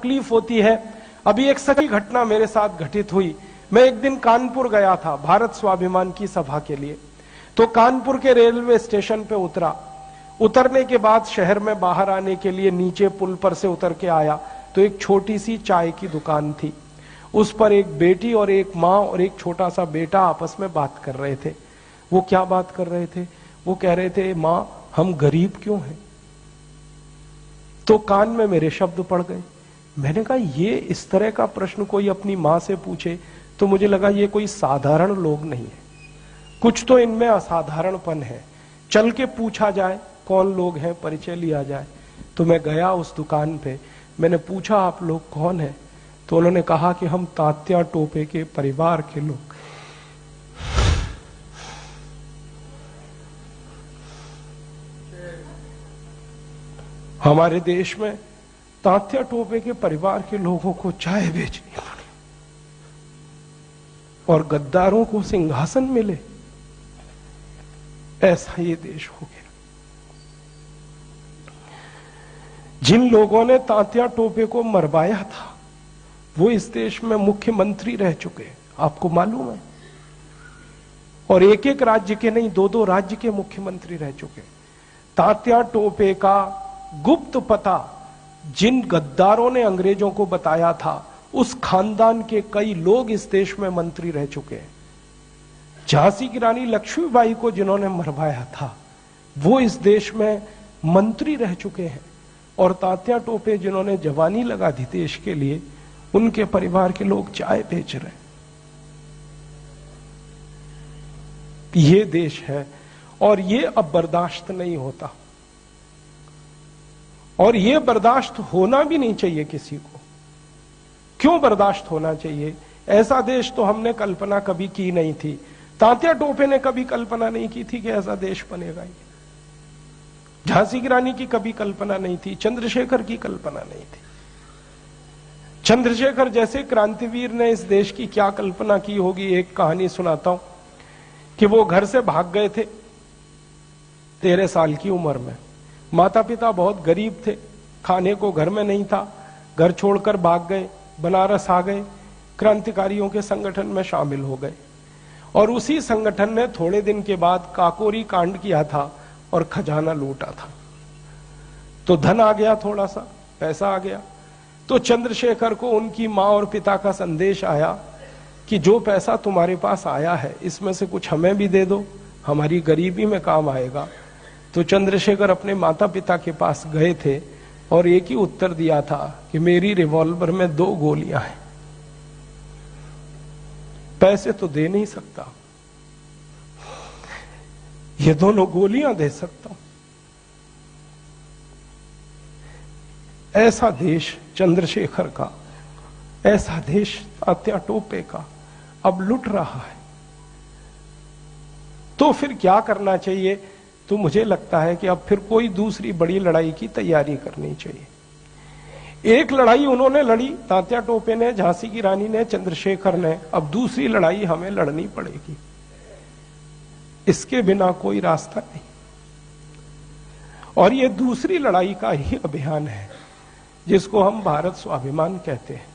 तकलीफ होती है। अभी एक सच्ची घटना मेरे साथ घटित हुई। मैं एक दिन कानपुर गया था भारत स्वाभिमान की सभा के लिए। तो कानपुर के रेलवे स्टेशन पे उतरा। उतरने के बाद शहर में बाहर आने के लिए नीचे पुल पर से उतर के आया तो एक छोटी सी चाय की दुकान थी। उस पर एक बेटी और एक माँ और एक छोटा सा बेटा आपस में बात कर रहे थे। वो क्या बात कर रहे थे? वो कह रहे थे, माँ हम गरीब क्यों हैं? तो कान में मेरे शब्द पड़ गए। मैंने कहा ये इस तरह का प्रश्न कोई अपनी मां से पूछे तो मुझे लगा ये कोई साधारण लोग नहीं है, कुछ तो इनमें असाधारणपन है। चल के पूछा जाए कौन लोग हैं, परिचय लिया जाए। तो मैं गया उस दुकान पे, मैंने पूछा आप लोग कौन हैं? तो उन्होंने कहा कि हम तात्या टोपे के परिवार के लोग। हमारे देश में तात्या टोपे के परिवार के लोगों को चाय बेचनी पड़ी और गद्दारों को सिंहासन मिले, ऐसा ये देश हो गया। जिन लोगों ने तात्या टोपे को मरवाया था वो इस देश में मुख्यमंत्री रह चुके हैं, आपको मालूम है। और एक एक राज्य के नहीं, दो दो राज्य के मुख्यमंत्री रह चुके। तात्या टोपे का गुप्त पता जिन गद्दारों ने अंग्रेजों को बताया था, उस खानदान के कई लोग इस देश में मंत्री रह चुके हैं। झांसी की रानी लक्ष्मीबाई को जिन्होंने मरवाया था वो इस देश में मंत्री रह चुके हैं। और तात्या टोपे जिन्होंने जवानी लगा दी देश के लिए, उनके परिवार के लोग चाय बेच रहे हैं। ये देश है और ये अब बर्दाश्त नहीं होता, और ये बर्दाश्त होना भी नहीं चाहिए किसी को। क्यों बर्दाश्त होना चाहिए? ऐसा देश तो हमने कल्पना कभी की नहीं थी। तात्या टोपे ने कभी कल्पना नहीं की थी कि ऐसा देश बनेगा। ये झांसी की रानी की कभी कल्पना नहीं थी, चंद्रशेखर की कल्पना नहीं थी। चंद्रशेखर जैसे क्रांतिवीर ने इस देश की क्या कल्पना की होगी। एक कहानी सुनाता हूं कि वो घर से भाग गए थे 13 साल की उम्र में। माता पिता बहुत गरीब थे, खाने को घर में नहीं था, घर छोड़कर भाग गए, बनारस आ गए, क्रांतिकारियों के संगठन में शामिल हो गए। और उसी संगठन ने थोड़े दिन के बाद काकोरी कांड किया था और खजाना लूटा था। तो धन आ गया, थोड़ा सा पैसा आ गया। तो चंद्रशेखर को उनकी मां और पिता का संदेश आया कि जो पैसा तुम्हारे पास आया है इसमें से कुछ हमें भी दे दो, हमारी गरीबी में काम आएगा। तो चंद्रशेखर अपने माता पिता के पास गए थे और एक ही उत्तर दिया था कि मेरी रिवॉल्वर में 2 गोलियां हैं, पैसे तो दे नहीं सकता, ये दोनों गोलियां दे सकता हूं। ऐसा देश चंद्रशेखर का, ऐसा देश तात्या टोपे का अब लुट रहा है। तो फिर क्या करना चाहिए? तो मुझे लगता है कि अब फिर कोई दूसरी बड़ी लड़ाई की तैयारी करनी चाहिए। एक लड़ाई उन्होंने लड़ी, तात्या टोपे ने, झांसी की रानी ने, चंद्रशेखर ने। अब दूसरी लड़ाई हमें लड़नी पड़ेगी, इसके बिना कोई रास्ता नहीं। और ये दूसरी लड़ाई का ही अभियान है जिसको हम भारत स्वाभिमान कहते हैं।